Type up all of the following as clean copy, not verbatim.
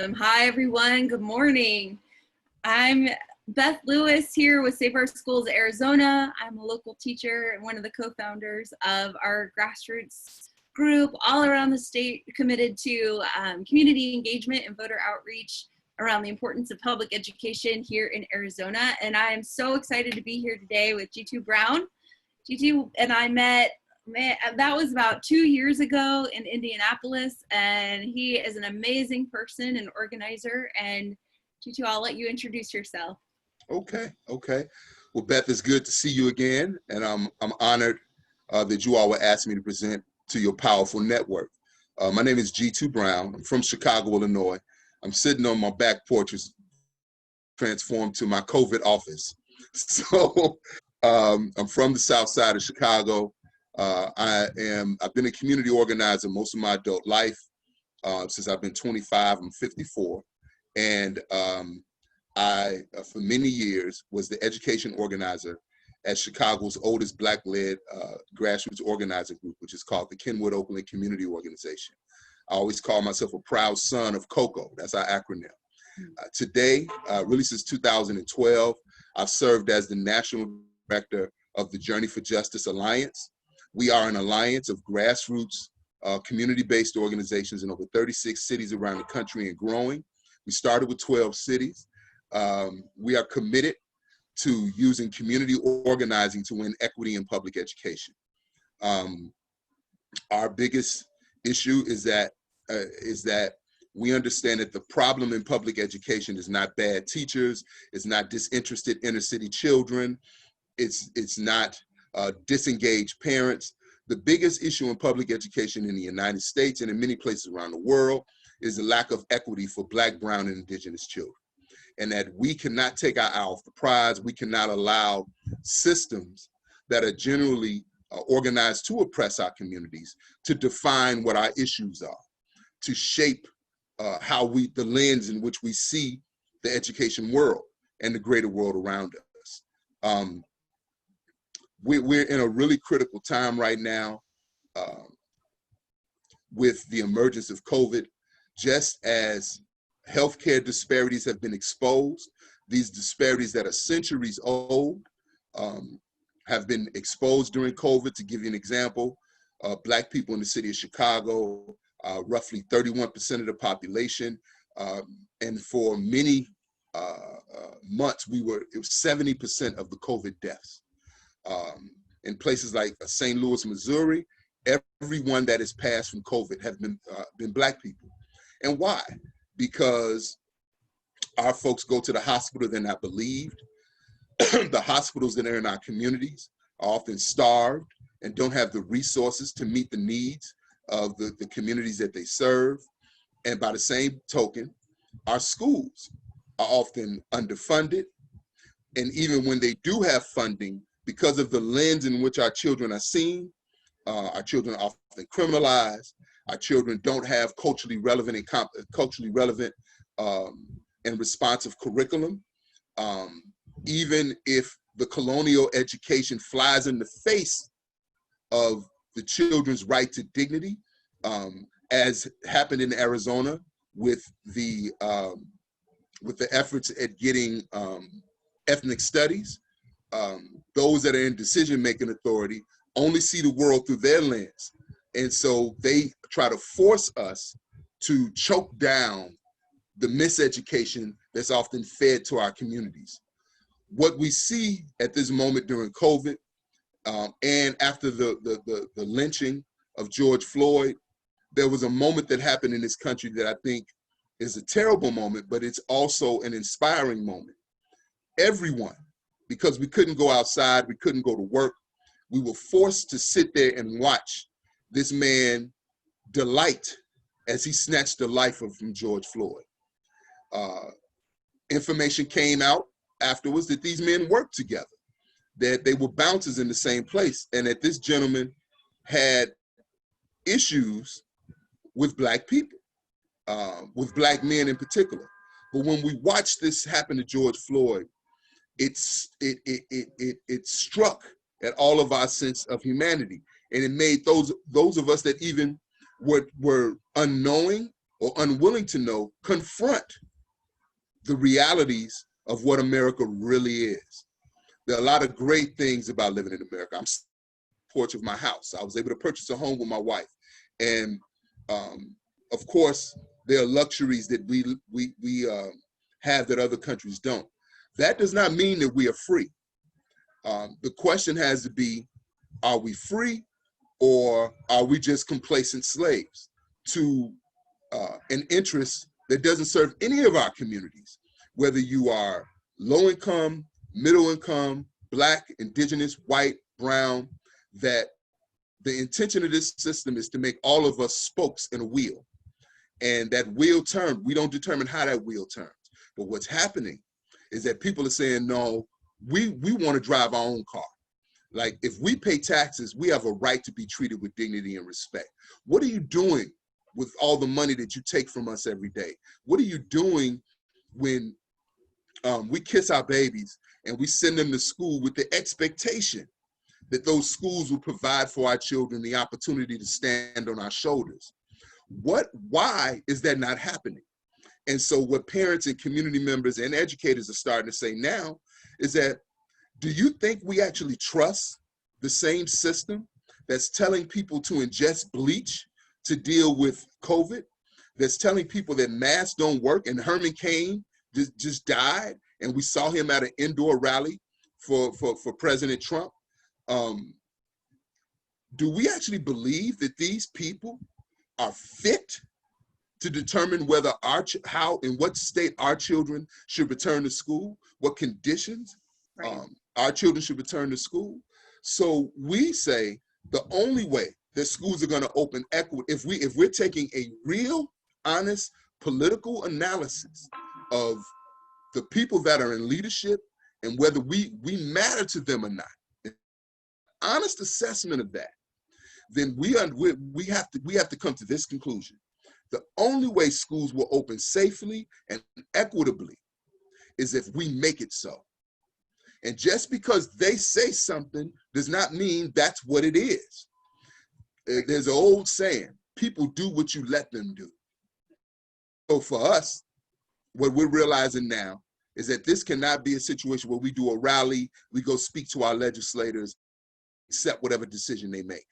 Hi, everyone. Good morning. I'm Beth Lewis here with Save Our Schools Arizona. I'm a local teacher and one of the co-founders of our grassroots group all around the state committed to community engagement and voter outreach around the importance of public education here in Arizona. And I am so excited to be here today with Jitu Brown. Jitu and I met that was about 2 years ago in Indianapolis, and he is an amazing person and organizer. And Jitu, I'll let you introduce yourself. Okay. Well, Beth, it's good to see you again, and I'm honored that you all were asking me to present to your powerful network. My name is Jitu Brown. I'm from Chicago, Illinois. I'm sitting on my back porch, which transformed to my COVID office. So I'm from the South Side of Chicago. I've been a community organizer most of my adult life. Since I've been 25, I'm 54. And I, for many years, was the education organizer at Chicago's oldest Black-led grassroots organizing group, which is called the Kenwood Oakland Community Organization. I always call myself a proud son of COCO. That's our acronym. Today, really since 2012, I've served as the national director of the Journey for Justice Alliance. We are an alliance of grassroots, community-based organizations in over 36 cities around the country and growing. We started with 12 cities. We are committed to using community organizing to win equity in public education. Our biggest issue is that we understand that the problem in public education is not bad teachers, it's not disinterested inner city children, it's not disengaged parents. The biggest issue in public education in the United States and in many places around the world is the lack of equity for Black, brown, and indigenous children. And that we cannot take our eye off the prize. We cannot allow systems that are generally organized to oppress our communities to define what our issues are, to shape the lens in which we see the education world and the greater world around us. We're in a really critical time right now with the emergence of COVID. Just as healthcare disparities have been exposed, these disparities that are centuries old have been exposed during COVID. To give you an example, Black people in the city of Chicago, roughly 31% of the population, and for many months, it was 70% of the COVID deaths. In places like St. Louis, Missouri, everyone that has passed from COVID have been Black people. And why? Because our folks go to the hospital, they're not believed. The hospitals that are in our communities are often starved and don't have the resources to meet the needs of the communities that they serve. And by the same token, our schools are often underfunded. And even when they do have funding, because of the lens in which our children are seen, our children are often criminalized. Our children don't have culturally relevant and responsive curriculum. Even if the colonial education flies in the face of the children's right to dignity, as happened in Arizona with the efforts at getting ethnic studies. Those that are in decision-making authority only see the world through their lens. And so they try to force us to choke down the miseducation that's often fed to our communities. What we see at this moment during COVID and after the lynching of George Floyd, there was a moment that happened in this country that I think is a terrible moment, but it's also an inspiring moment. Everyone, because we couldn't go outside, we couldn't go to work, we were forced to sit there and watch this man delight as he snatched the life from George Floyd. Information came out afterwards that these men worked together, that they were bouncers in the same place, and that this gentleman had issues with Black people, with Black men in particular. But when we watched this happen to George Floyd, it struck at all of our sense of humanity. And it made those of us that even were unknowing or unwilling to know, confront the realities of what America really is. There are a lot of great things about living in America. I'm sitting on the porch of my house. I was able to purchase a home with my wife. And of course, there are luxuries that we have that other countries don't. That does not mean that we are free. The question has to be, are we free, or are we just complacent slaves to an interest that doesn't serve any of our communities, whether you are low income, middle income, Black, indigenous, white, brown, that the intention of this system is to make all of us spokes in a wheel. And that wheel turns. We don't determine how that wheel turns. But what's happening is that people are saying, no, we want to drive our own car. Like, if we pay taxes, we have a right to be treated with dignity and respect. What are you doing with all the money that you take from us every day? What are you doing when we kiss our babies and we send them to school with the expectation that those schools will provide for our children the opportunity to stand on our shoulders? Why is that not happening? And so what parents and community members and educators are starting to say now is that, do you think we actually trust the same system that's telling people to ingest bleach to deal with COVID, that's telling people that masks don't work, and Herman Cain just died, and we saw him at an indoor rally for President Trump? Do we actually believe that these people are fit to determine whether how, in what state our children should return to school, what conditions our children should return to school? So we say the only way that schools are going to open equity, if we're taking a real, honest political analysis of the people that are in leadership and whether we matter to them or not, an honest assessment of that, then we have to come to this conclusion. The only way schools will open safely and equitably is if we make it so. And just because they say something does not mean that's what it is. There's an old saying, people do what you let them do. So for us, what we're realizing now is that this cannot be a situation where we do a rally, we go speak to our legislators, accept whatever decision they make.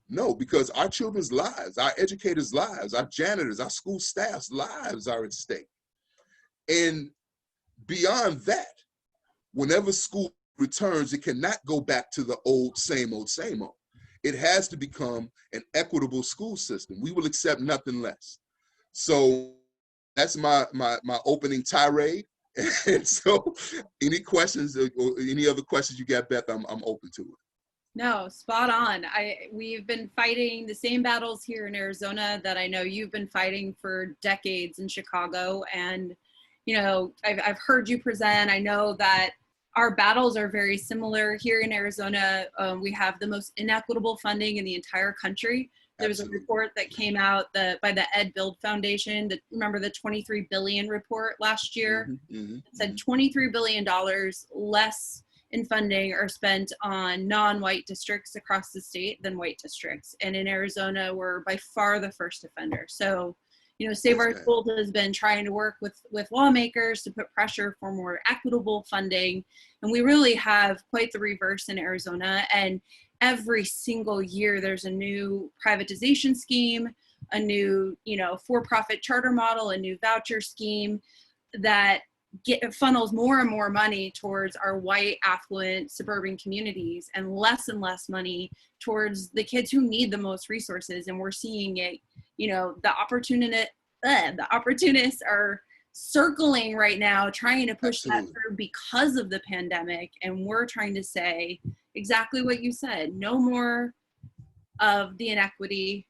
No, because our children's lives, our educators' lives, our janitors, our school staff's lives are at stake. And beyond that, whenever school returns, it cannot go back to the old, same old, same old. It has to become an equitable school system. We will accept nothing less. So that's my opening tirade. And so any questions or any other questions you got, Beth, I'm open to it. No, spot on. We've been fighting the same battles here in Arizona that I know you've been fighting for decades in Chicago. And, you know, I've heard you present. I know that our battles are very similar here in Arizona. We have the most inequitable funding in the entire country. There was a report that came out by the Ed Build Foundation. Remember the 23 billion report last year? It said $23 billion less in funding are spent on non-white districts across the state than white districts. And in Arizona, we're by far the first offender. So, you know, Save Our Schools has been trying to work with lawmakers to put pressure for more equitable funding. And we really have quite the reverse in Arizona. And every single year, there's a new privatization scheme, a new, you know, for-profit charter model, a new voucher scheme that funnels more and more money towards our white, affluent, suburban communities and less money towards the kids who need the most resources. And we're seeing it, you know, the opportunists are circling right now, trying to push that through because of the pandemic. And we're trying to say exactly what you said, no more of the inequity.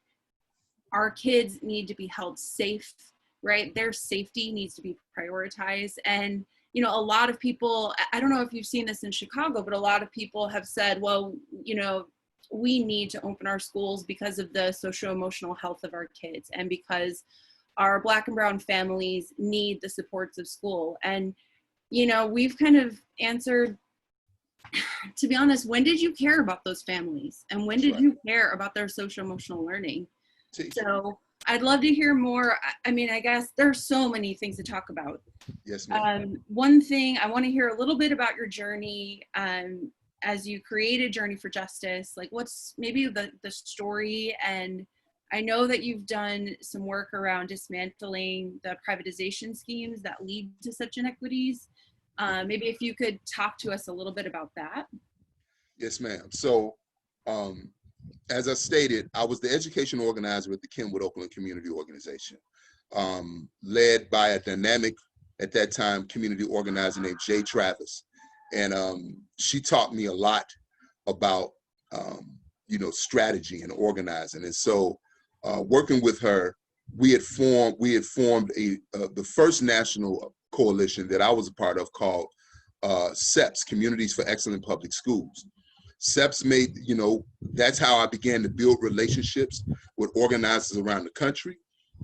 Our kids need to be held safe, right? Their safety needs to be prioritized. And, you know, a lot of people, I don't know if you've seen this in Chicago, but a lot of people have said, well, you know, we need to open our schools because of the socio-emotional health of our kids and because our Black and brown families need the supports of school. And, you know, we've kind of answered, to be honest, when did you care about those families? And when did you care about their social-emotional learning? So I'd love to hear more. I mean, I guess there's so many things to talk about. Yes, ma'am. One thing, I want to hear a little bit about your journey as you created Journey for Justice. Like, what's maybe the story? And I know that you've done some work around dismantling the privatization schemes that lead to such inequities. Maybe if you could talk to us a little bit about that. Yes, ma'am. So, as I stated, I was the education organizer at the Kenwood Oakland Community Organization, led by a dynamic, at that time, community organizer named Jay Travis. And she taught me a lot about, strategy and organizing. And so working with her, we had formed the first national coalition that I was a part of called SEPS, Communities for Excellent Public Schools. SEPS made, that's how I began to build relationships with organizers around the country.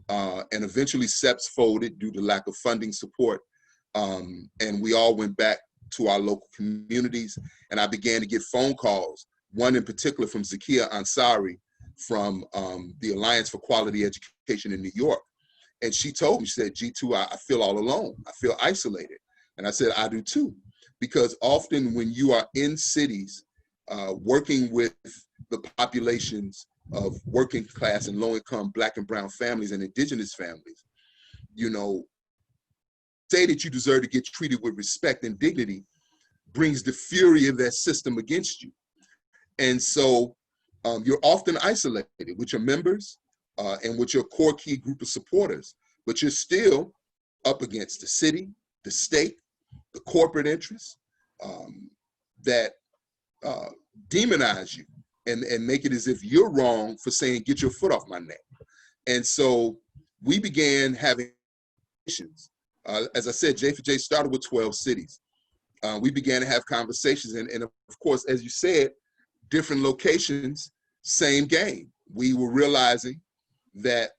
And eventually SEPS folded due to lack of funding support. And we all went back to our local communities. And I began to get phone calls, one in particular from Zakia Ansari from the Alliance for Quality Education in New York. And she told me, she said, Jitu, I feel all alone. I feel isolated. And I said, I do too. Because often when you are in cities, working with the populations of working class and low income Black and brown families and indigenous families, say that you deserve to get treated with respect and dignity brings the fury of that system against you. And so you're often isolated with your members and with your core key group of supporters, but you're still up against the city, the state, the corporate interests that demonize you and make it as if you're wrong for saying, get your foot off my neck. And so we began having conversations. As I said, J4J started with 12 cities. We began to have conversations. And of course, as you said, different locations, same game. We were realizing that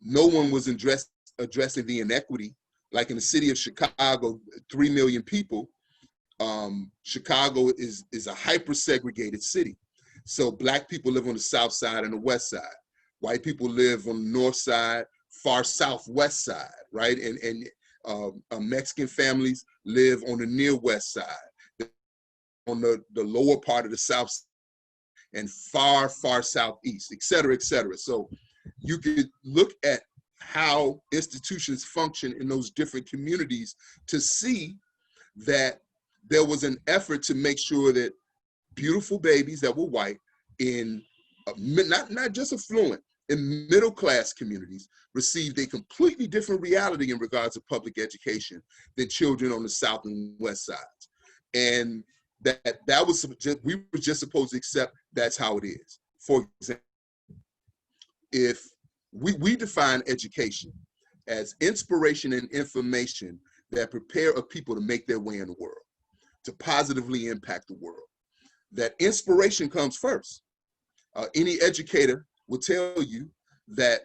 no one was addressing the inequity. Like in the city of Chicago, 3 million people, Chicago is a hyper-segregated city. So Black people live on the south side and the west side. White people live on the north side, far southwest side, right? And Mexican families live on the near west side, on the lower part of the south and far, far southeast, et cetera, et cetera. So you could look at how institutions function in those different communities to see that there was an effort to make sure that beautiful babies that were white in not just affluent, in middle class communities received a completely different reality in regards to public education than children on the south and west sides. And that was just, we were just supposed to accept that's how it is. For example, if we define education as inspiration and information that prepare a people to make their way in the world, to positively impact the world. That inspiration comes first. Any educator will tell you that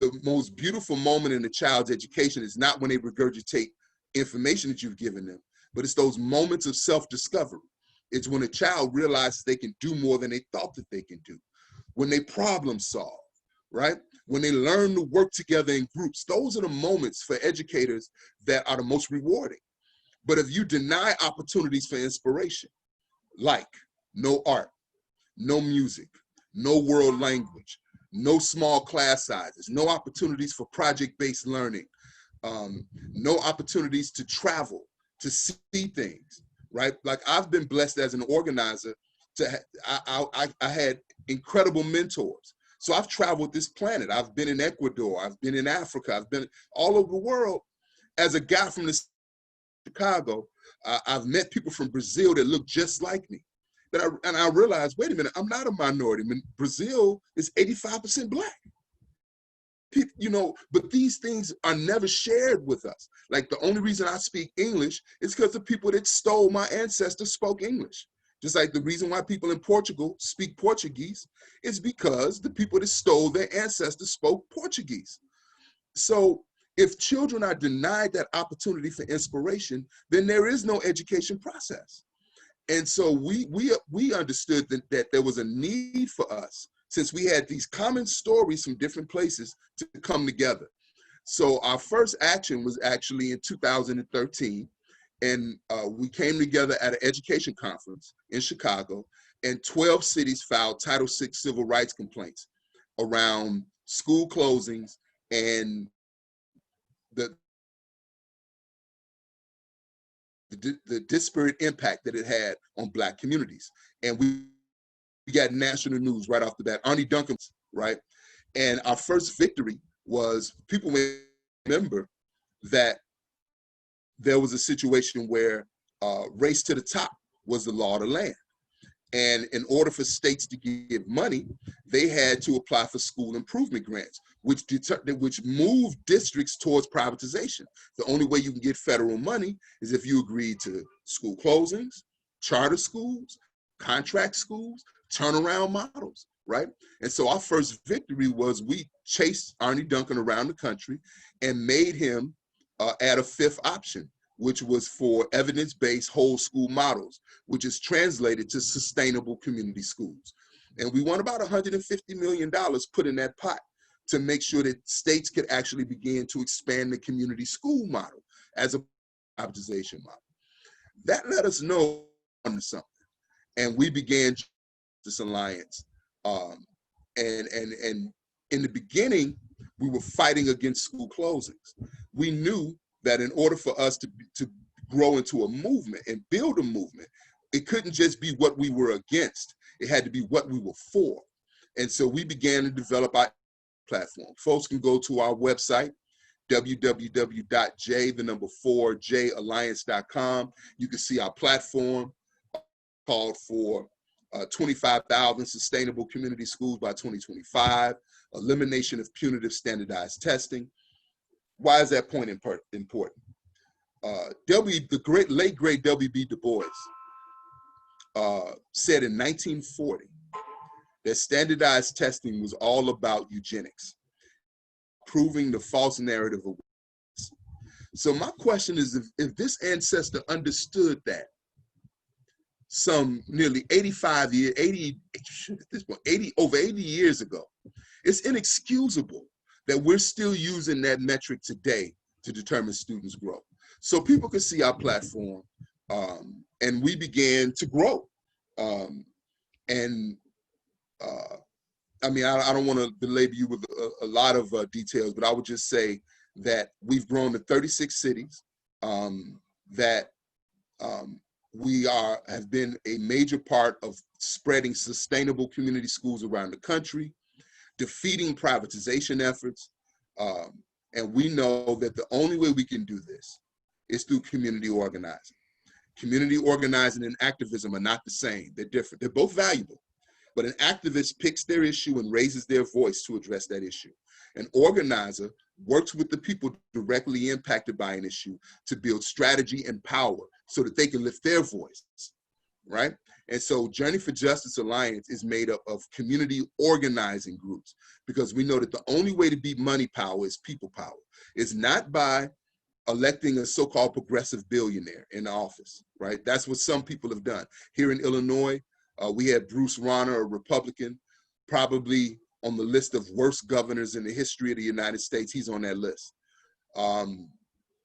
the most beautiful moment in a child's education is not when they regurgitate information that you've given them, but it's those moments of self-discovery. It's when a child realizes they can do more than they thought that they can do. When they problem solve, right? When they learn to work together in groups, those are the moments for educators that are the most rewarding. But if you deny opportunities for inspiration, like no art, no music, no world language, no small class sizes, no opportunities for project-based learning, no opportunities to travel, to see things, right? Like I've been blessed as an organizer I had incredible mentors. So I've traveled this planet. I've been in Ecuador, I've been in Africa, I've been all over the world. As a guy from Chicago, I've met people from Brazil that look just like me. And I realized, wait a minute, I'm not a minority. I mean, Brazil is 85% Black. People, but these things are never shared with us. Like the only reason I speak English is because the people that stole my ancestors spoke English. Just like the reason why people in Portugal speak Portuguese is because the people that stole their ancestors spoke Portuguese. So if children are denied that opportunity for inspiration, then there is no education process. And so we understood that there was a need for us since we had these common stories from different places to come together. So our first action was actually in 2013, and we came together at an education conference in Chicago, and 12 cities filed Title VI civil rights complaints around school closings and the disparate impact that it had on Black communities. And we got national news right off the bat. Arnie Duncan, right? And our first victory was, people may remember that there was a situation where race to the top was the law of the land. And in order for states to give money, they had to apply for school improvement grants, which moved districts towards privatization. The only way you can get federal money is if you agree to school closings, charter schools, contract schools, turnaround models, right? And so our first victory was we chased Arnie Duncan around the country and made him add a fifth option, which was for evidence-based whole school models, which is translated to sustainable community schools. And we want about $150 million put in that pot to make sure that states could actually begin to expand the community school model as a privatization model. That let us know something. And we began this alliance. And in the beginning, we were fighting against school closings. We knew that in order for us to grow into a movement and build a movement, it couldn't just be what we were against. It had to be what we were for. And so we began to develop our platform. Folks can go to our website, www.j4jalliance.com. You can see our platform called for 25,000 sustainable community schools by 2025, elimination of punitive standardized testing. Why is that point important? The late great W.B. Du Bois said in 1940 that standardized testing was all about eugenics, proving the false narrative of whiteness. So my question is, if this ancestor understood that some nearly 85 years, 80 at this point, over 80 years ago, it's inexcusable that we're still using that metric today to determine students' growth. So people could see our platform, and we began to grow. I mean, I don't want to belabor you with a lot of details, but I would just say that we've grown to 36 cities, that we have been a major part of spreading sustainable community schools around the country, defeating privatization efforts. And we know that the only way we can do this is through community organizing. Community organizing and activism are not the same, they're different. They're both valuable, but an activist picks their issue and raises their voice to address that issue. An organizer works with the people directly impacted by an issue to build strategy and power so that they can lift their voice, right? And so Journey for Justice Alliance is made up of community organizing groups, because we know that the only way to beat money power is people power. It's not by electing a so-called progressive billionaire in office, right? That's what some people have done. Here in Illinois, we had Bruce Rauner, a Republican, probably on the list of worst governors in the history of the United States. He's on that list.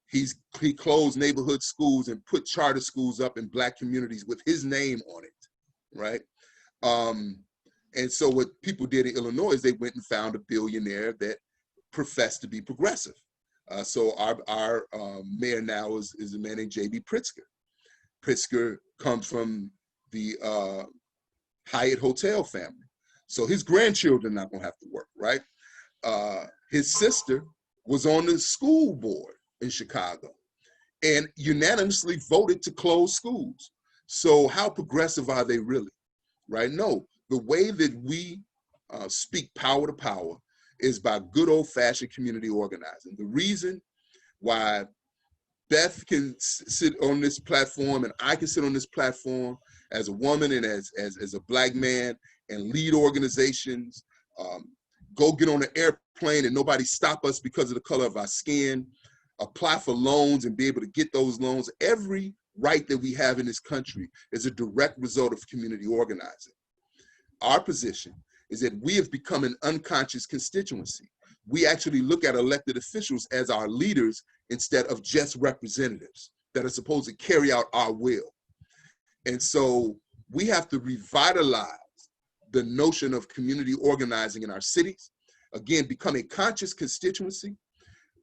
He closed neighborhood schools and put charter schools up in Black communities with his name on it, right? And so what people did in Illinois is they went and found a billionaire that professed to be progressive. So our mayor now is a man named J.B. Pritzker. Pritzker comes from the Hyatt Hotel family. So his grandchildren are not gonna have to work, right? His sister was on the school board in Chicago and unanimously voted to close schools. So how progressive are they really, right? No, the way that we speak power to power is by good old-fashioned community organizing. The reason why Beth can sit on this platform and I can sit on this platform as a woman and as a Black man and lead organizations, go get on an airplane and nobody stop us because of the color of our skin, apply for loans and be able to get those loans. Every right that we have in this country is a direct result of community organizing. Our position is that we have become an unconscious constituency. We actually look at elected officials as our leaders instead of just representatives that are supposed to carry out our will. And so we have to revitalize the notion of community organizing in our cities. Again, become a conscious constituency,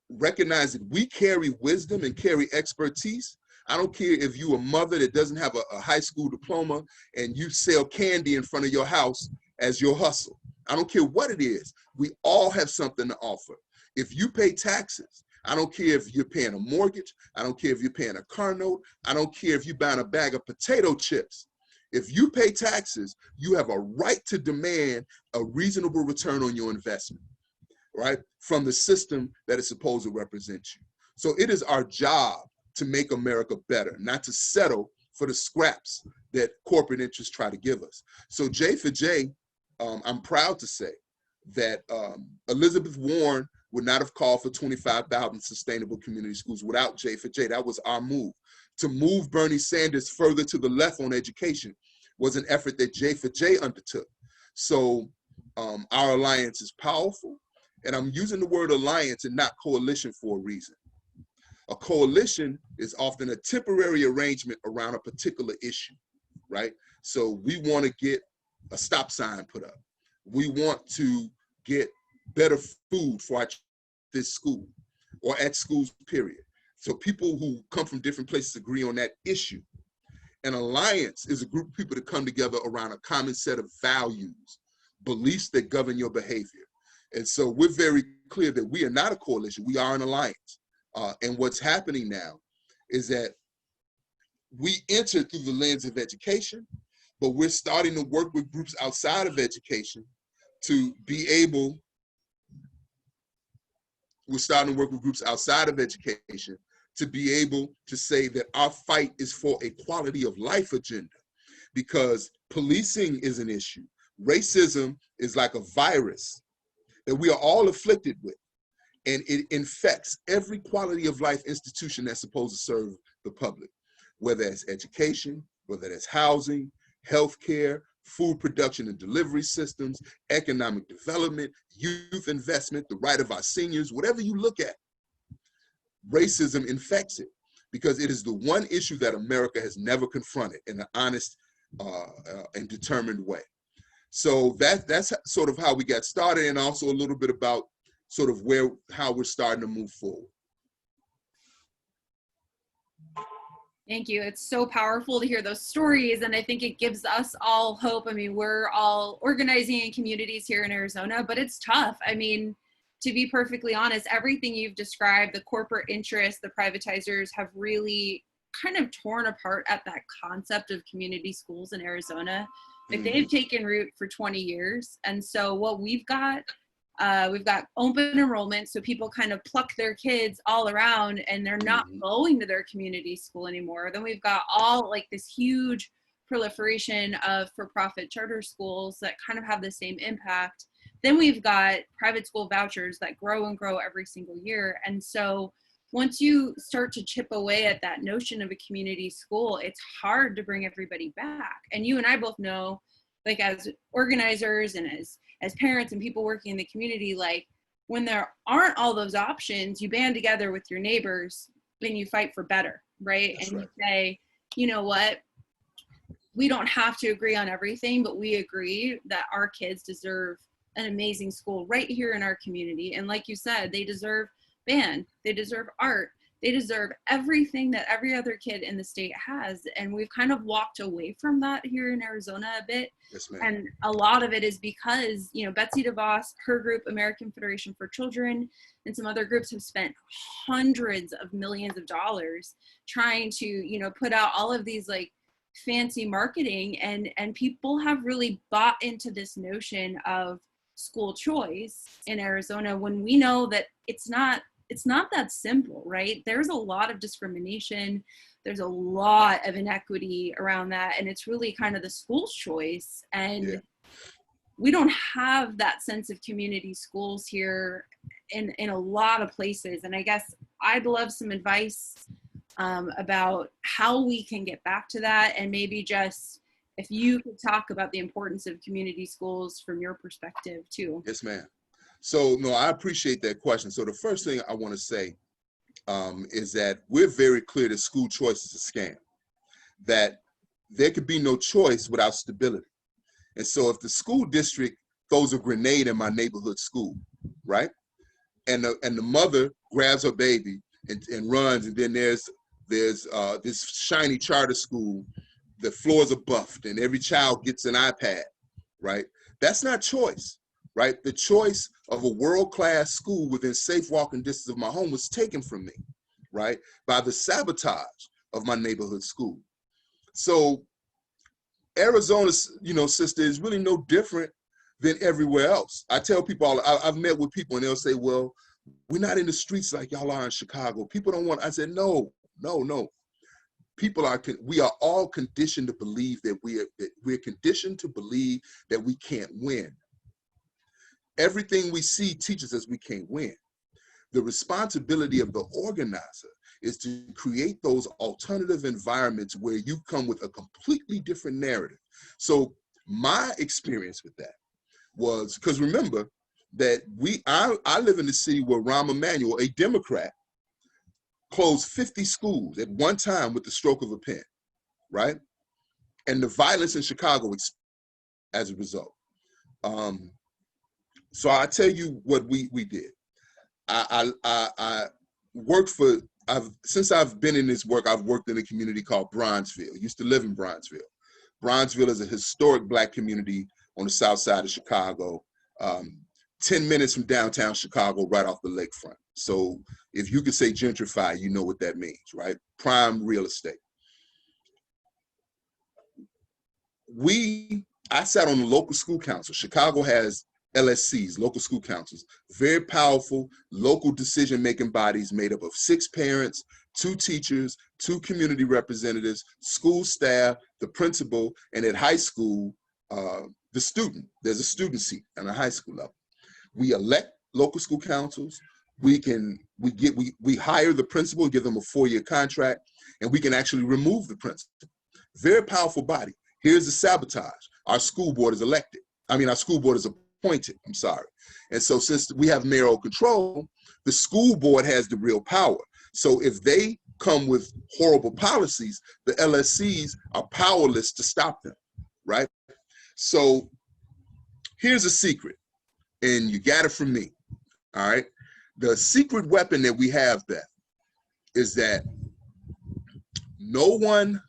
recognize that we carry wisdom and carry expertise. I don't care if you're a mother that doesn't have a high school diploma and you sell candy in front of your house as your hustle. I don't care what it is. We all have something to offer. If you pay taxes, I don't care if you're paying a mortgage. I don't care if you're paying a car note. I don't care if you're buying a bag of potato chips. If you pay taxes, you have a right to demand a reasonable return on your investment, right? From the system that is supposed to represent you. So it is our job to make America better, not to settle for the scraps that corporate interests try to give us. So J for J, I'm proud to say that Elizabeth Warren would not have called for 25,000 sustainable community schools without J for J. That was our move. To move Bernie Sanders further to the left on education was an effort that J for J undertook. So our alliance is powerful. And I'm using the word alliance and not coalition for a reason. A coalition is often a temporary arrangement around a particular issue, right? So we want to get a stop sign put up. We want to get better food for this school or at schools, period. So people who come from different places agree on that issue. An alliance is a group of people that come together around a common set of values, beliefs that govern your behavior. And so we're very clear that we are not a coalition, we are an alliance. And what's happening now is that we enter through the lens of education, but we're starting to work with groups outside of education to be able, we're starting to work with groups outside of education to be able to say that our fight is for a quality of life agenda, because policing is an issue. Racism is like a virus that we are all afflicted with, and it infects every quality of life institution that's supposed to serve the public, whether it's education, whether it's housing, healthcare, food production and delivery systems, economic development, youth investment, the right of our seniors, whatever you look at, racism infects it, because it is the one issue that America has never confronted in an honest and determined way. So that's sort of how we got started, and also a little bit about sort of how we're starting to move forward. Thank you. It's so powerful to hear those stories, and I think it gives us all hope. I mean, we're all organizing in communities here in Arizona, but it's tough. I mean, to be perfectly honest, everything you've described, the corporate interests, the privatizers have really kind of torn apart at that concept of community schools in Arizona. Like they've taken root for 20 years. And so what we've got open enrollment, so people kind of pluck their kids all around and they're not going to their community school anymore. Then we've got all like this huge proliferation of for-profit charter schools that kind of have the same impact. Then we've got private school vouchers that grow and grow every single year. And so once you start to chip away at that notion of a community school, it's hard to bring everybody back. And you and I both know, like as organizers and as parents and people working in the community, like when there aren't all those options, you band together with your neighbors and you fight for better, right? That's and right. You say, you know what, we don't have to agree on everything, but we agree that our kids deserve an amazing school right here in our community. And like you said, they deserve band, they deserve art, they deserve everything that every other kid in the state has. And we've kind of walked away from that here in Arizona a bit. Yes, ma'am. And a lot of it is because, you know, Betsy DeVos, her group, American Federation for Children, and some other groups have spent hundreds of millions of dollars trying to, you know, put out all of these like fancy marketing, and people have really bought into this notion of school choice in Arizona, when we know that it's not that simple, right? There's a lot of discrimination. There's a lot of inequity around that. And it's really kind of the school's choice. And we don't have that sense of community schools here in a lot of places. And I guess I'd love some advice about how we can get back to that, and maybe just if you could talk about the importance of community schools from your perspective too. Yes, ma'am. So, no, I appreciate that question. So the first thing I want to say is that we're very clear that school choice is a scam, that there could be no choice without stability. And so if the school district throws a grenade in my neighborhood school, right? And the mother grabs her baby and runs, and then there's this shiny charter school, the floors are buffed and every child gets an iPad, right? That's not choice, right? The choice of a world-class school within safe walking distance of my home was taken from me, right? By the sabotage of my neighborhood school. So Arizona's, sister, is really no different than everywhere else. I tell people, I've met with people and they'll say, well, we're not in the streets like y'all are in Chicago. People don't want, I said, no. We are all conditioned to believe that we're conditioned to believe that we can't win. Everything we see teaches us we can't win. The responsibility of the organizer is to create those alternative environments where you come with a completely different narrative. So my experience with that was, because remember that I live in the city where Rahm Emanuel, a Democrat, closed 50 schools at one time with the stroke of a pen, right? And the violence in Chicago as a result. So I tell you what we did. I worked for, since I've been in this work, I've worked in a community called Bronzeville. Used to live in Bronzeville. Bronzeville is a historic Black community on the south side of Chicago, 10 minutes from downtown Chicago, right off the lakefront. So if you could say gentrify, you know what that means, right? Prime real estate. I sat on the local school council. Chicago has LSCs, local school councils, very powerful local decision-making bodies made up of 6 parents, 2 teachers, 2 community representatives, school staff, the principal, and at high school, the student. There's a student seat on a high school level. We elect local school councils. We hire the principal, give them a 4-year contract, and we can actually remove the principal. Very powerful body. Here's the sabotage. Our school board is our school board is appointed, I'm sorry. And so since we have mayoral control, the school board has the real power. So if they come with horrible policies, the LSCs are powerless to stop them, right? So here's a secret, and you got it from me, all right? The secret weapon that we have, Beth, is that no one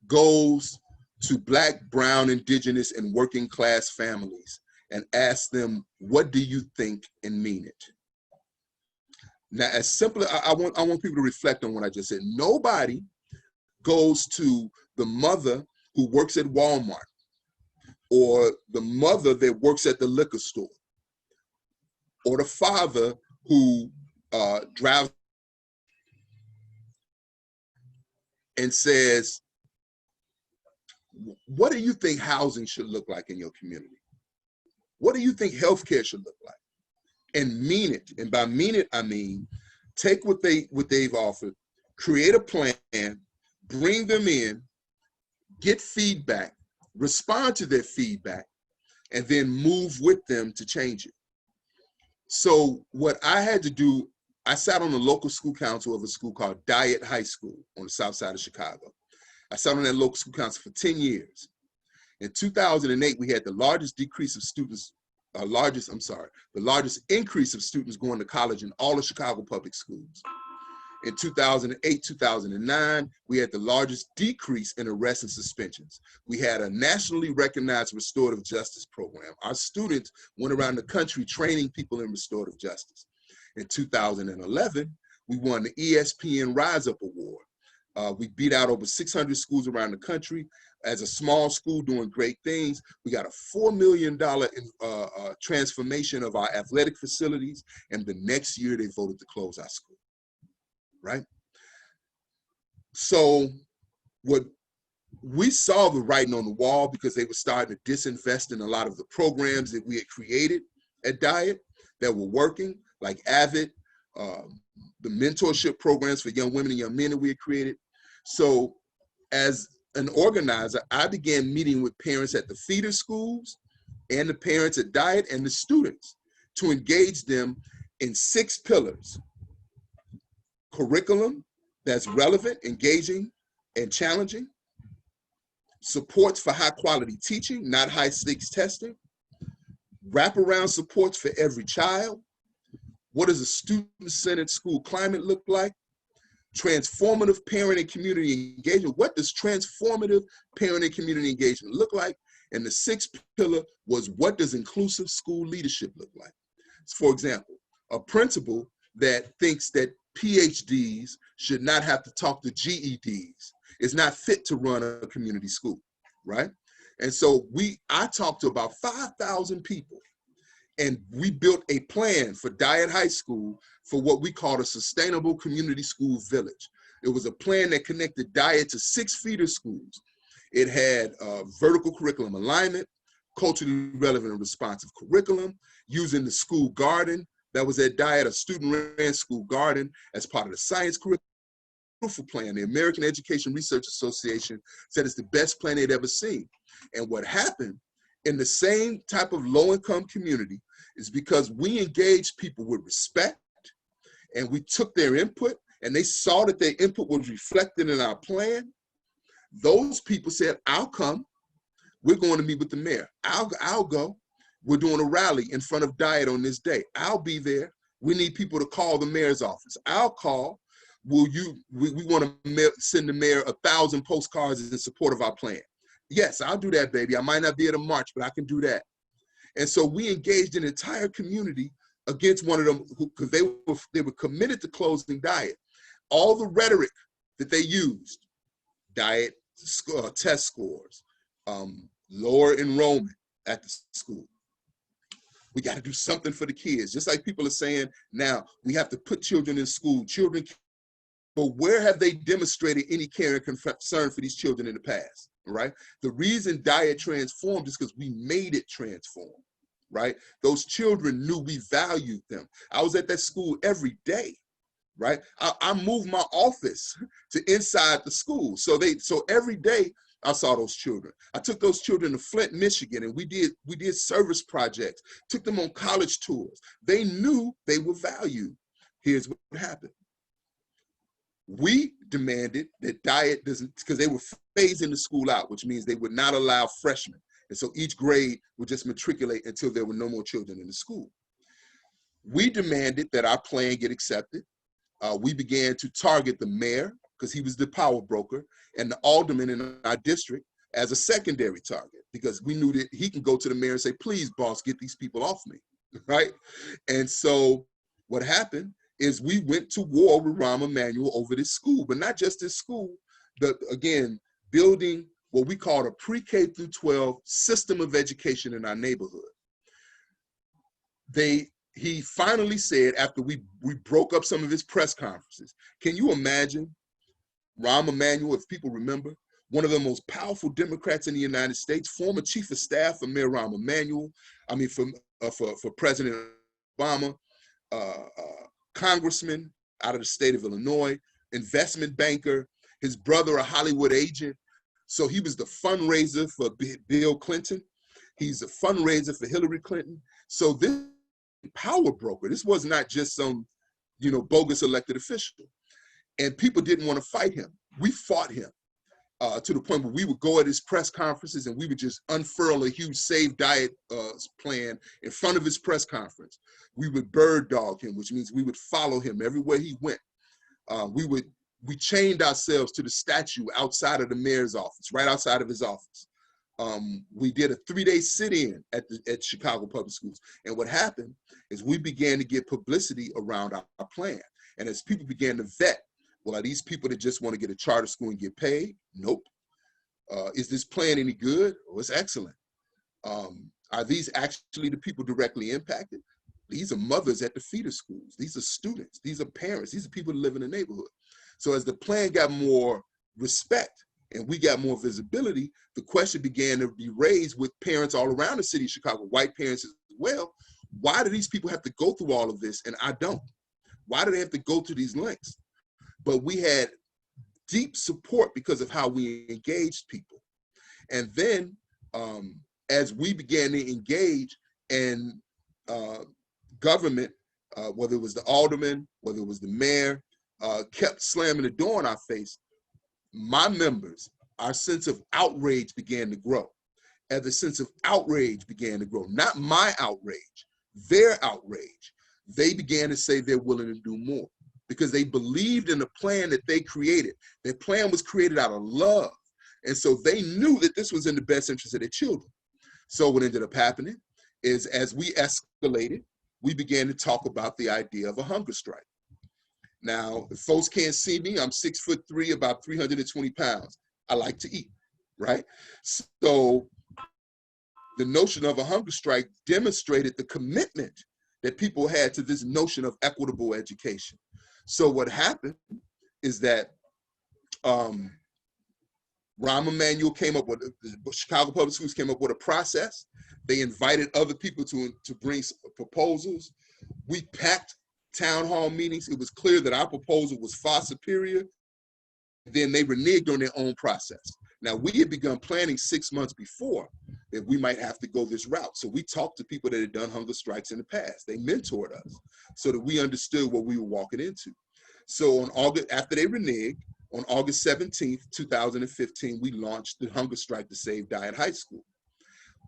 goes to Black, brown, indigenous, and working class families and asks them, what do you think, and mean it? Now, as simple, I want people to reflect on what I just said. Nobody goes to the mother who works at Walmart or the mother that works at the liquor store or the father who drives and says, what do you think housing should look like in your community? What do you think healthcare should look like? And mean it. And by mean it, I mean, take what they've offered, create a plan, bring them in, get feedback, respond to their feedback, and then move with them to change it. So what I had to do, I sat on the local school council of a school called Diet High School on the south side of Chicago. I sat on that local school council for 10 years. In 2008, we had the largest decrease of students, the largest increase of students going to college in all of Chicago public schools. In 2008, 2009, we had the largest decrease in arrests and suspensions. We had a nationally recognized restorative justice program. Our students went around the country training people in restorative justice. In 2011, we won the ESPN Rise Up Award. We beat out over 600 schools around the country. As a small school doing great things, we got a $4 million transformation of our athletic facilities, and the next year they voted to close our school, right? So what we saw the writing on the wall because they were starting to disinvest in a lot of the programs that we had created at Diet that were working, like AVID, the mentorship programs for young women and young men that we had created. So as an organizer, I began meeting with parents at the feeder schools and the parents at Diet and the students to engage them in 6 pillars: curriculum that's relevant, engaging, and challenging; supports for high quality teaching, not high stakes testing; wraparound supports for every child; what does a student-centered school climate look like; transformative parent and community engagement. What does transformative parent and community engagement look like? And the 6th pillar was, what does inclusive school leadership look like? For example, a principal that thinks that PhDs should not have to talk to GEDs is not fit to run a community school, right? And so I talked to about 5,000 people, and we built a plan for Diet High School for what we called a sustainable community school village. It was a plan that connected Diet to 6 feeder schools. It had vertical curriculum alignment, culturally relevant and responsive curriculum, using the school garden that was at Diet, a student-ran school garden as part of the science curriculum. Beautiful plan. The American Education Research Association said it's the best plan they'd ever seen. And what happened in the same type of low-income community is because we engaged people with respect, and we took their input, and they saw that their input was reflected in our plan. Those people said, I'll come. We're going to meet with the mayor. I'll go. We're doing a rally in front of Diet on this day. I'll be there. We need people to call the mayor's office. I'll call. We want to send the mayor 1,000 postcards in support of our plan. Yes, I'll do that, baby. I might not be at a march, but I can do that. And so we engaged an entire community against one of them, because they were committed to closing Diet. All the rhetoric that they used, Diet test scores, lower enrollment at the school. We got to do something for the kids. Just like people are saying now, we have to put children in school. But where have they demonstrated any care and concern for these children in the past, right? The reason Diet transformed is because we made it transform, right? Those children knew we valued them. I was at that school every day, right? I moved my office to inside the school. So every day I saw those children. I took those children to Flint, Michigan, and we did service projects, took them on college tours. They knew they were valued. Here's what happened. We demanded that Diet doesn't, because they were phasing the school out, which means they would not allow freshmen. And so each grade would just matriculate until there were no more children in the school. We demanded that our plan get accepted. We began to target the mayor, because he was the power broker, and the alderman in our district as a secondary target, because we knew that he can go to the mayor and say, please, boss, get these people off me, right? And so what happened is we went to war with Rahm Emanuel over this school, but not just this school, but again, building what we call a pre-K through 12 system of education in our neighborhood. He finally said, after we broke up some of his press conferences, can you imagine Rahm Emanuel, if people remember, one of the most powerful Democrats in the United States, former chief of staff for Mayor Rahm Emanuel, for President Obama, congressman out of the state of Illinois, investment banker, his brother a Hollywood agent. So he was the fundraiser for Bill Clinton. He's a fundraiser for Hillary Clinton. So this power broker, this was not just some, bogus elected official. And people didn't want to fight him. We fought him to the point where we would go at his press conferences and we would just unfurl a huge Save Diet plan in front of his press conference. We would bird dog him, which means we would follow him everywhere he went. We chained ourselves to the statue outside of the mayor's office, right outside of his office. We did a 3-day sit-in at Chicago Public Schools. And what happened is we began to get publicity around our plan. And as people began to vet, well, are these people that just want to get a charter school and get paid? Nope. Is this plan any good? Oh, it's excellent. Are these actually the people directly impacted? These are mothers at the feeder schools. These are students. These are parents. These are people that live in the neighborhood. So as the plan got more respect and we got more visibility, the question began to be raised with parents all around the city of Chicago, white parents as well. Why do these people have to go through all of this and I don't? Why do they have to go to these lengths? But we had deep support because of how we engaged people. And then as we began to engage in government, whether it was the alderman, whether it was the mayor, kept slamming the door in our face, my members, our sense of outrage began to grow. As the sense of outrage began to grow, not my outrage, their outrage, they began to say they're willing to do more because they believed in the plan that they created. Their plan was created out of love. And so they knew that this was in the best interest of their children. So what ended up happening is as we escalated, we began to talk about the idea of a hunger strike. Now, if folks can't see me, I'm 6'3", about 320 pounds. I like to eat, right? So the notion of a hunger strike demonstrated the commitment that people had to this notion of equitable education. So what happened is that Rahm Emanuel came up with, the Chicago Public Schools came up with a process. They invited other people to bring proposals. We packed town hall meetings. It was clear that our proposal was far superior. Then they reneged on their own process. Now, we had begun planning 6 months before that we might have to go this route. So we talked to people that had done hunger strikes in the past. They mentored us so that we understood what we were walking into. So on August, after they reneged, on August 17th, 2015, we launched the hunger strike to save Diet High School.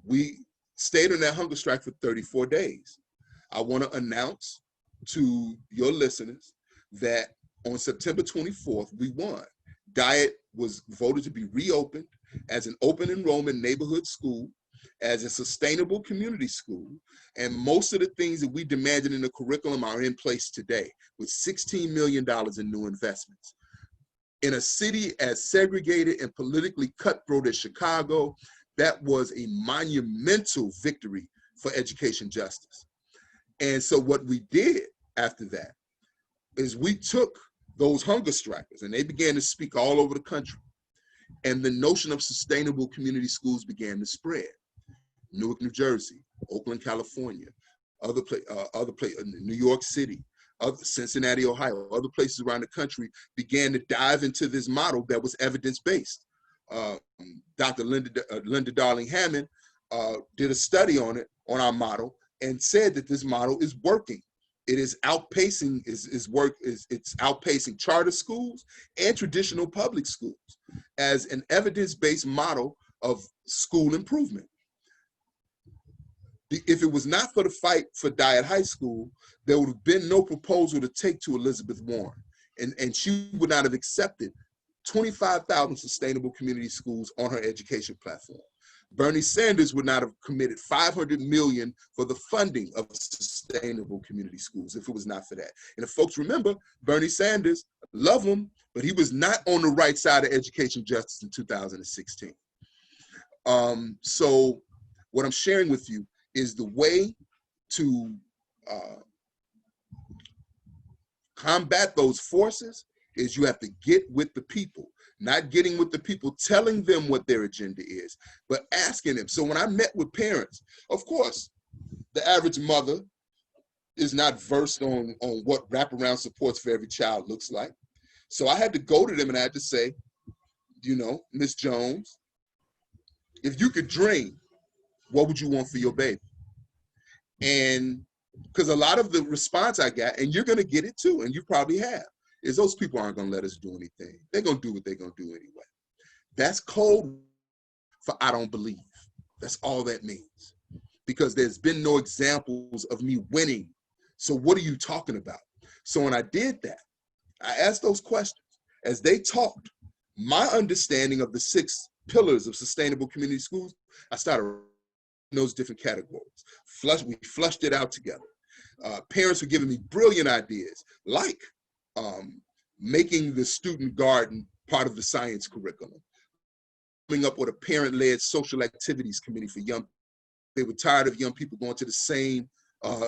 We stayed on that hunger strike for 34 days. I want to announce to your listeners that on September 24th, we won. Diet was voted to be reopened as an open enrollment neighborhood school, as a sustainable community school, and most of the things that we demanded in the curriculum are in place today, with $16 million in new investments. In a city as segregated and politically cutthroat as Chicago, that was a monumental victory for education justice. And so what we did after that is we took those hunger strikers and they began to speak all over the country. And the notion of sustainable community schools began to spread. Newark, New Jersey, Oakland, California, New York City, Cincinnati, Ohio, other places around the country began to dive into this model that was evidence-based. Dr. Linda Darling-Hammond did a study on it, on our model, and said that this model is working. It is outpacing, it's outpacing charter schools and traditional public schools as an evidence-based model of school improvement. If it was not for the fight for Diet High School, there would have been no proposal to take to Elizabeth Warren. And she would not have accepted 25,000 sustainable community schools on her education platform. Bernie Sanders would not have committed $500 million for the funding of sustainable community schools if it was not for that. And if folks remember, Bernie Sanders, love him, but he was not on the right side of education justice in 2016. So what I'm sharing with you is the way to combat those forces is you have to get with the people, not getting with the people, telling them what their agenda is, but asking them. So when I met with parents, of course, the average mother is not versed on what wraparound supports for every child looks like. So I had to go to them and I had to say, you know, Miss Jones, if you could dream, what would you want for your baby? And because a lot of the response I got, and you're going to get it too, and you probably have, is those people aren't going to let us do anything. They're going to do what they're going to do anyway. That's code for I don't believe. That's all that means. Because there's been no examples of me winning. So what are you talking about? So when I did that, I asked those questions. As they talked, my understanding of the 6 pillars of sustainable community schools, I started in those different categories. We flushed it out together. Parents were giving me brilliant ideas, like making the student garden part of the science curriculum, coming up with a parent-led social activities committee for young. They were tired of young people going to the same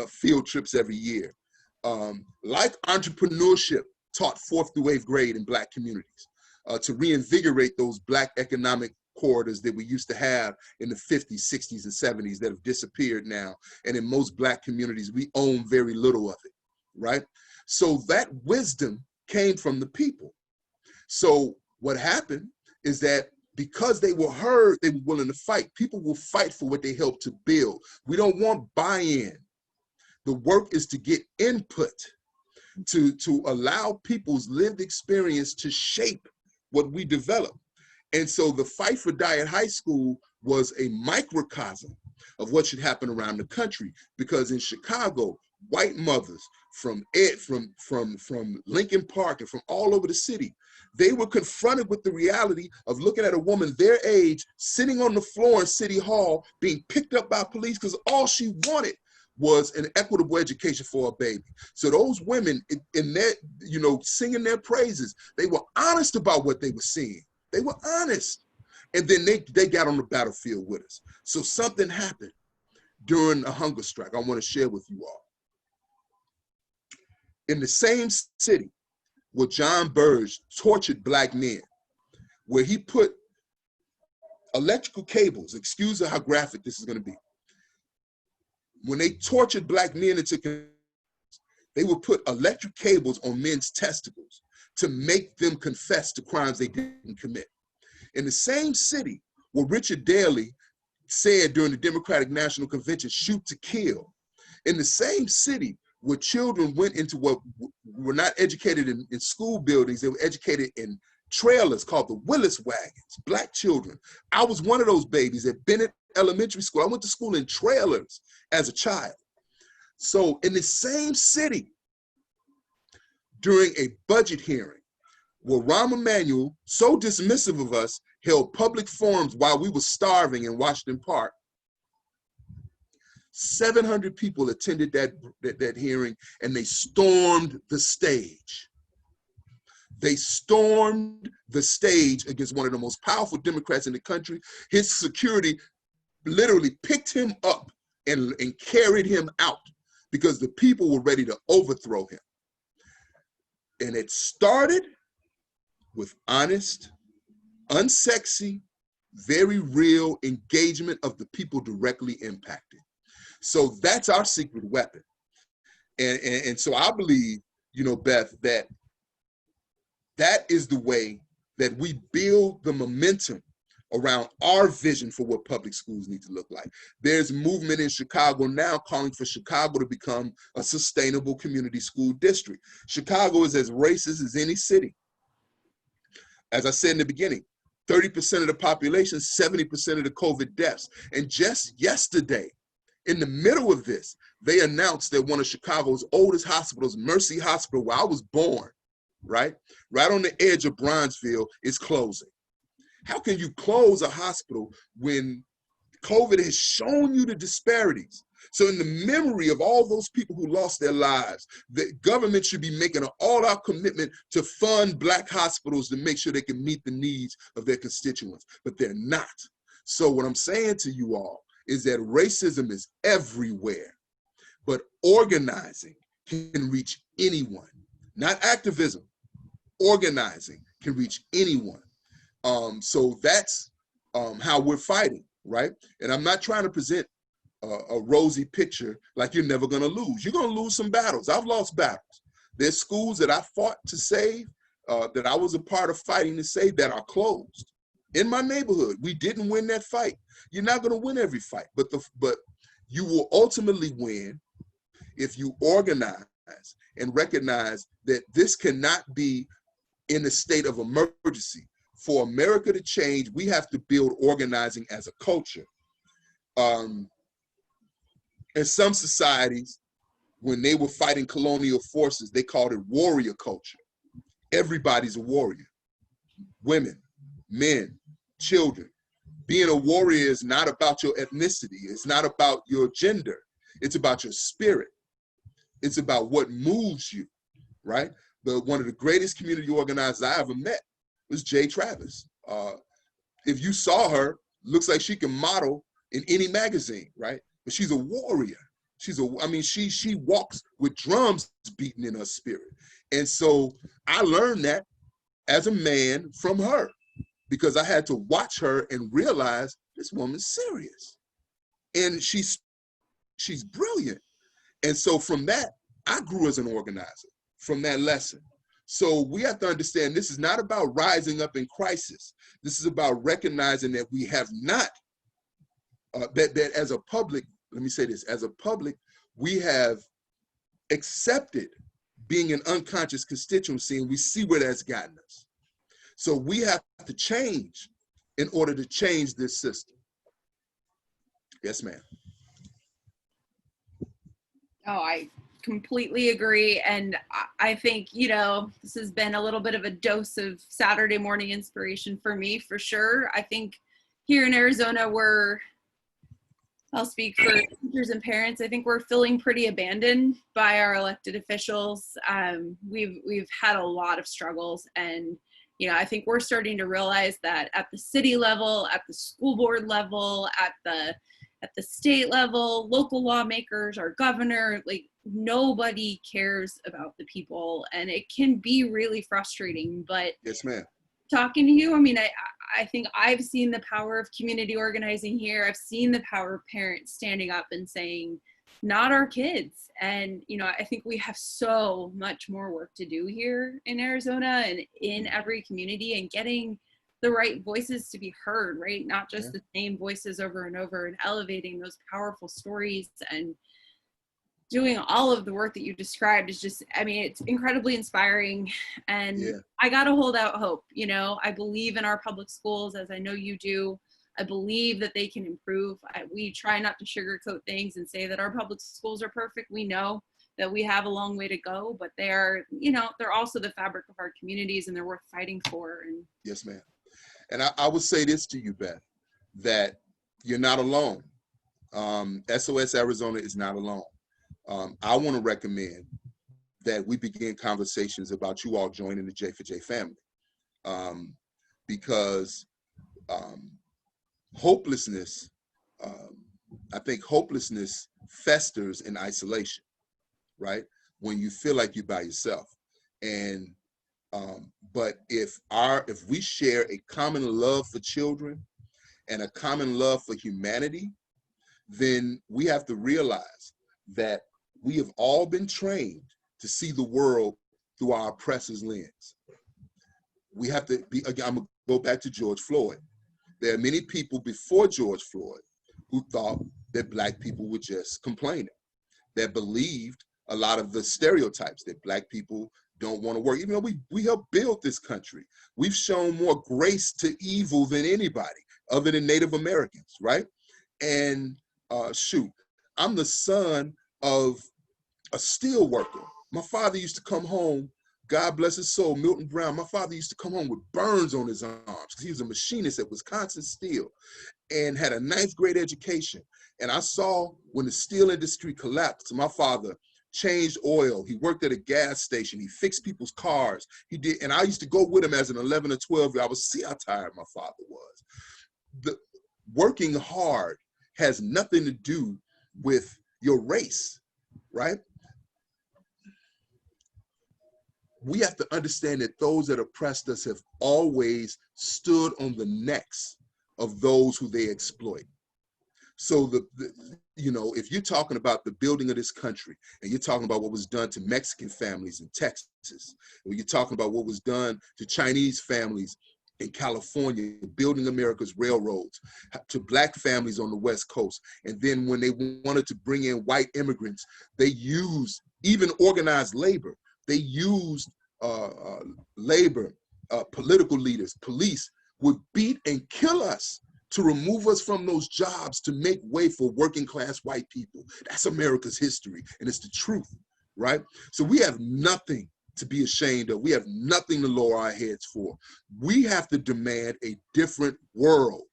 field trips every year. Like entrepreneurship taught 4th through 8th grade in Black communities, to reinvigorate those Black economic corridors that we used to have in the 50s, 60s, and 70s that have disappeared now. And in most Black communities, we own very little of it, right? So that wisdom came from the people. So What happened is that because they were heard, they were willing to fight. People will fight for what they helped to build. We don't want buy-in. The work is to get input, to allow people's lived experience to shape what we develop. And so the fight for Dyett High School was a microcosm of what should happen around the country, because in Chicago, white mothers from Lincoln Park and from all over the city, they were confronted with the reality of looking at a woman their age sitting on the floor in City Hall being picked up by police because all she wanted was an equitable education for a baby. So those women in their, singing their praises, they were honest about what they were seeing. They were honest. And then they got on the battlefield with us. So something happened during a hunger strike I want to share with you all. In the same city where John Burge tortured Black men, where he put electrical cables, excuse how graphic this is going to be. When they tortured Black men they would put electric cables on men's testicles to make them confess to crimes they didn't commit. In the same city where Richard Daley said during the Democratic National Convention, shoot to kill, in the same city where children went into what were not educated in school buildings, they were educated in trailers called the Willis wagons, Black children. I was one of those babies at Bennett Elementary School. I went to school in trailers as a child. So in the same city, during a budget hearing, where Rahm Emanuel, so dismissive of us, held public forums while we were starving in Washington Park, 700 people attended that hearing, and they stormed the stage. They stormed the stage against one of the most powerful Democrats in the country. His security literally picked him up and carried him out because the people were ready to overthrow him. And it started with honest, unsexy, very real engagement of the people directly impacted. So that's our secret weapon. And so I believe, Beth, that is the way that we build the momentum around our vision for what public schools need to look like. There's movement in Chicago now calling for Chicago to become a sustainable community school district. Chicago is as racist as any city. As I said in the beginning, 30% of the population, 70% of the COVID deaths. And just yesterday, in the middle of this, they announced that one of Chicago's oldest hospitals, Mercy Hospital, where I was born, right on the edge of Bronzeville, is closing. How can you close a hospital when COVID has shown you the disparities? So in the memory of all those people who lost their lives, the government should be making an all-out commitment to fund Black hospitals to make sure they can meet the needs of their constituents, but they're not. So what I'm saying to you all is that racism is everywhere, but organizing can reach anyone. Not activism, organizing can reach anyone. So that's how we're fighting, right? And I'm not trying to present a rosy picture like you're never gonna lose. You're gonna lose some battles. I've lost battles. There's schools that I fought to save, that I was a part of fighting to save, that are closed. In my neighborhood, we didn't win that fight. You're not gonna win every fight, but you will ultimately win if you organize and recognize that this cannot be in a state of emergency. For America to change, we have to build organizing as a culture. In some societies, when they were fighting colonial forces, they called it warrior culture. Everybody's a warrior. Women, men, children. Being a warrior is not about your ethnicity. It's not about your gender. It's about your spirit. It's about what moves you, right? One of the greatest community organizers I ever met was Jay Travis. If you saw her, looks like she can model in any magazine, right? But she's a warrior. She walks with drums beating in her spirit. And so I learned that as a man from her, because I had to watch her and realize this woman's serious. And she's brilliant. And so from that, I grew as an organizer from that lesson. So we have to understand this is not about rising up in crisis. This is about recognizing that we have not, that as a public, let me say this, as a public, we have accepted being an unconscious constituency, and we see where that's gotten us. So we have to change in order to change this system. Yes, ma'am. Oh, I completely agree. And I think, you know, this has been a little bit of a dose of Saturday morning inspiration for me, for sure. I think here in Arizona, I'll speak for teachers and parents. I think we're feeling pretty abandoned by our elected officials. We've had a lot of struggles, and you know, I think we're starting to realize that at the city level, at the school board level, at the state level, local lawmakers, our governor, like nobody cares about the people, and it can be really frustrating. But yes, ma'am. Talking to you, I mean, I think I've seen the power of community organizing here. I've seen the power of parents standing up and saying, not our kids. And, you know, I think we have so much more work to do here in Arizona and in every community, and getting the right voices to be heard, right? Not just the same voices over and over, and elevating those powerful stories and doing all of the work that you described is just, I mean, it's incredibly inspiring. And I got to hold out hope. You know, I believe in our public schools, as I know you do. I believe that they can improve. We try not to sugarcoat things and say that our public schools are perfect. We know that we have a long way to go, but they are, you know, they're also the fabric of our communities, and they're worth fighting for. And yes, ma'am. And I would say this to you, Beth, that you're not alone. SOS Arizona is not alone. I want to recommend that we begin conversations about you all joining the J4J family, because hopelessness, I think hopelessness festers in isolation, right? When you feel like you're by yourself. And but if we share a common love for children and a common love for humanity, then we have to realize that we have all been trained to see the world through our oppressor's lens. We have to be, again, I'm gonna go back to George Floyd. There are many people before George Floyd who thought that Black people were just complaining, that believed a lot of the stereotypes that Black people don't want to work. Even though we helped build this country, we've shown more grace to evil than anybody other than Native Americans, right? And shoot, I'm the son of a steel worker. My father used to come home, God bless his soul, Milton Brown. My father used to come home with burns on his arms because he was a machinist at Wisconsin Steel and had a 9th grade education. And I saw when the steel industry collapsed, my father changed oil. He worked at a gas station. He fixed people's cars. He did, and I used to go with him as an 11 or 12 year old. I would see how tired my father was. Working hard has nothing to do with your race, right? We have to understand that those that oppressed us have always stood on the necks of those who they exploit. So you know, if you're talking about the building of this country, and you're talking about what was done to Mexican families in Texas, or you're talking about what was done to Chinese families in California, building America's railroads, to Black families on the West Coast, and then when they wanted to bring in white immigrants, they used even organized labor. They used labor, political leaders, police would beat and kill us to remove us from those jobs to make way for working class white people. That's America's history, and it's the truth, right? So we have nothing to be ashamed of. We have nothing to lower our heads for. We have to demand a different world.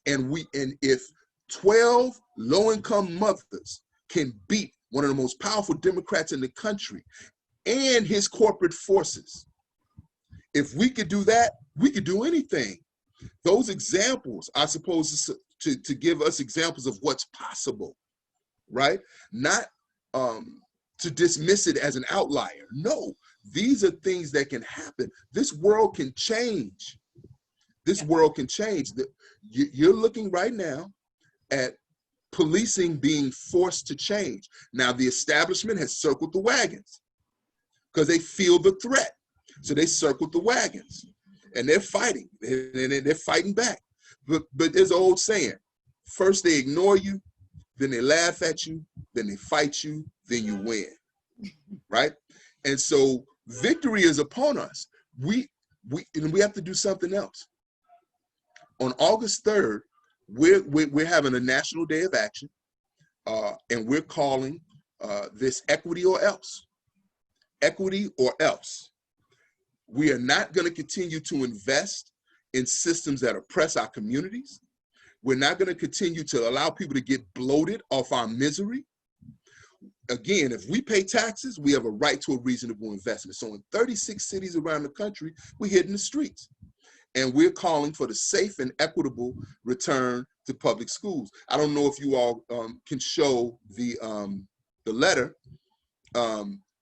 And if 12 low-income mothers can beat one of the most powerful Democrats in the country and his corporate forces, if we could do that, we could do anything. Those examples are supposed to give us examples of what's possible, right? Not to dismiss it as an outlier. No, these are things that can happen. This world can change. This world can change. You're looking right now at policing being forced to change. Now, the establishment has circled the wagons because they feel the threat. So they circled the wagons, and they're fighting, and they're fighting back. But there's an old saying: first they ignore you, then they laugh at you, then they fight you, then you win, right? And so victory is upon us. We have to do something else. On August 3rd, we're having a National Day of Action, and we're calling this Equity or Else. Equity or else. We are not going to continue to invest in systems that oppress our communities. We're not going to continue to allow people to get bloated off our misery. Again, if we pay taxes, we have a right to a reasonable investment. So in 36 cities around the country, we're hitting the streets. And we're calling for the safe and equitable return to public schools. I don't know if you all can show the letter.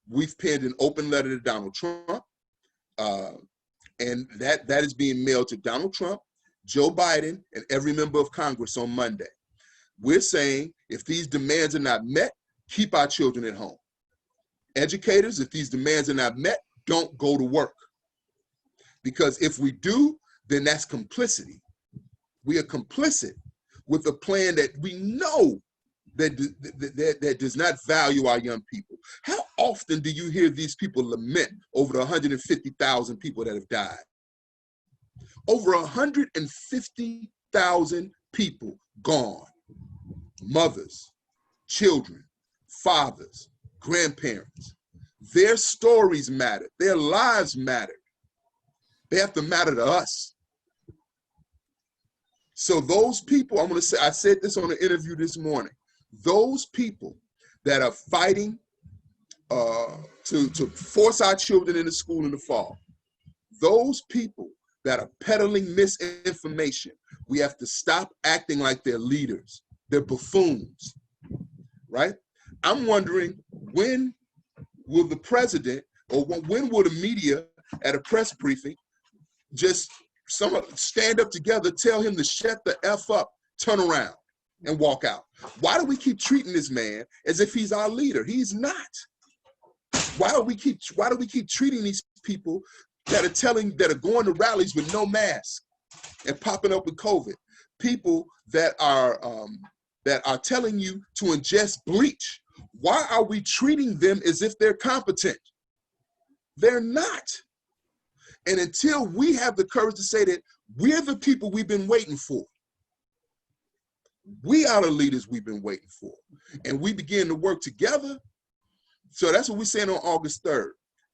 We've penned an open letter to Donald Trump, and that is being mailed to Donald Trump, Joe Biden, and every member of Congress on Monday. We're saying if these demands are not met, keep our children at home. Educators, if these demands are not met, don't go to work. Because if we do, then that's complicity. We are complicit with a plan that we know that does not value our young people. How often do you hear these people lament over the 150,000 people that have died? Over 150,000 people gone. Mothers, children, fathers, grandparents. Their stories matter. Their lives matter. They have to matter to us. So those people, I'm going to say, I said this on an interview this morning, those people that are fighting to force our children into school in the fall, those people that are peddling misinformation, we have to stop acting like they're leaders. They're buffoons, right? I'm wondering, when will the president, or when will the media at a press briefing just stand up together, tell him to shut the F up, turn around, and walk out? Why do we keep treating this man as if he's our leader? He's not. Why do we keep treating these people that are going to rallies with no mask and popping up with COVID? People that are telling you to ingest bleach. Why are we treating them as if they're competent? They're not. And until we have the courage to say that we're the people we've been waiting for, we are the leaders we've been waiting for, and we begin to work together. So that's what we're saying on August 3rd,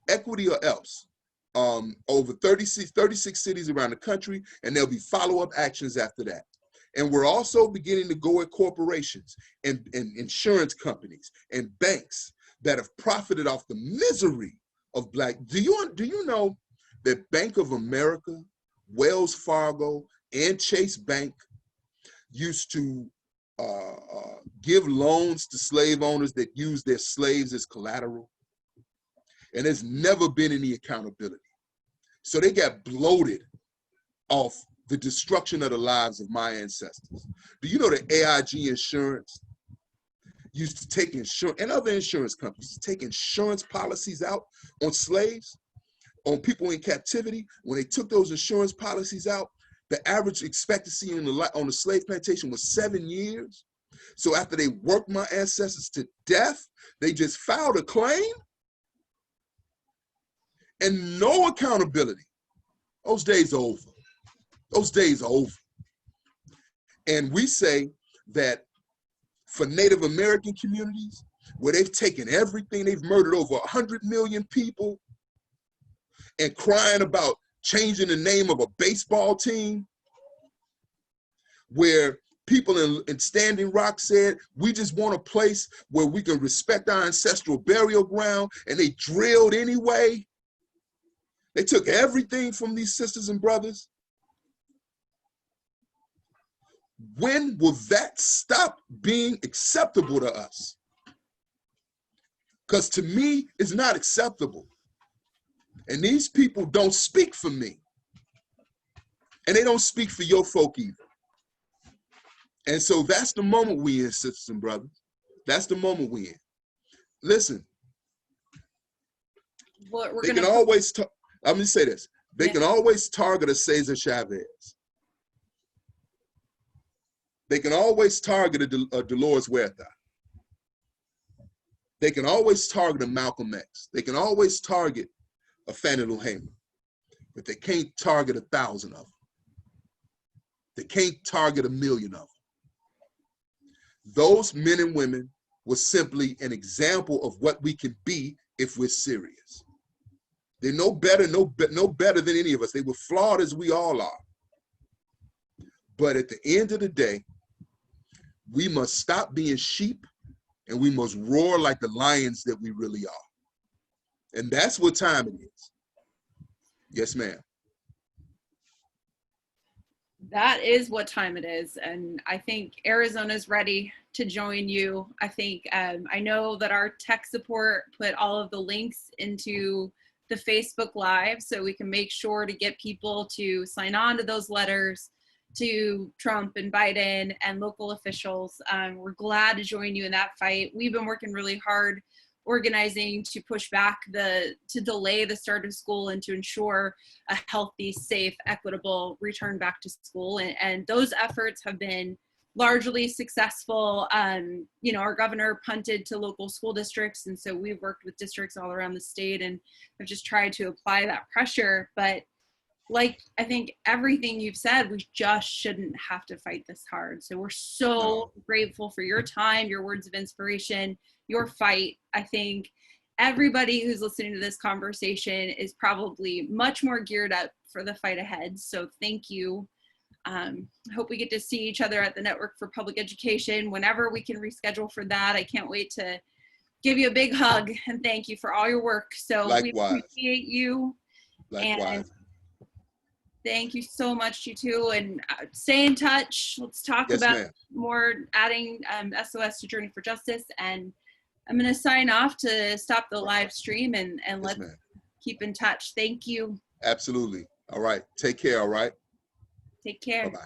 equity or else, over 36 cities around the country, and there'll be follow-up actions after that. And we're also beginning to go at corporations and insurance companies and banks that have profited off the misery of Black. Do you know that Bank of America, Wells Fargo, and Chase Bank used to give loans to slave owners that used their slaves as collateral? And there's never been any accountability. So they got bloated off the destruction of the lives of my ancestors. Do you know that AIG Insurance used to take insurance, and other insurance companies to take insurance policies out on slaves, on people in captivity? When they took those insurance policies out, the average expectancy on the slave plantation was 7 years. So after they worked my ancestors to death, they just filed a claim and no accountability. Those days are over. Those days are over. And we say that for Native American communities, where they've taken everything, they've murdered over 100 million people, and crying about changing the name of a baseball team, where people in Standing Rock said, we just want a place where we can respect our ancestral burial ground, and they drilled anyway. They took everything from these sisters and brothers. When will that stop being acceptable to us? Because to me, it's not acceptable. And these people don't speak for me. And they don't speak for your folk either. And so that's the moment we in, sisters and brothers. That's the moment we in. Listen, Well, they can always talk. I'm going to say this. They can always target a Cesar Chavez. They can always target a Dolores Huerta. They can always target a Malcolm X. They can always target a Fannie Lou Hamer. But they can't target 1,000 of them. They can't target 1,000,000 of them. Those men and women were simply an example of what we can be if we're serious. They're no better than any of us. They were flawed as we all are. But at the end of the day, we must stop being sheep and we must roar like the lions that we really are. And that's what time it is. Yes, ma'am. That is what time it is. And I think Arizona's ready to join you. I think, I know that our tech support put all of the links into the Facebook Live, so we can make sure to get people to sign on to those letters to Trump and Biden and local officials. We're glad to join you in that fight. We've been working really hard organizing to push back to delay the start of school and to ensure a healthy, safe, equitable return back to school. And those efforts have been largely successful. You know, our governor punted to local school districts, and so we've worked with districts all around the state and have just tried to apply that pressure. But like, I think everything you've said, we just shouldn't have to fight this hard. So we're so grateful for your time, your words of inspiration, your fight. I think everybody who's listening to this conversation is probably much more geared up for the fight ahead. So thank you. I hope we get to see each other at the Network for Public Education whenever we can reschedule for that. I can't wait to give you a big hug and thank you for all your work. So Likewise. We appreciate you. Likewise. And thank you so much, Jitu, and stay in touch. Let's talk about more adding SOS to Journey for Justice. And I'm going to sign off to stop the live stream and let's keep in touch. Thank you. Absolutely. All right. Take care. All right. Take care. Bye-bye.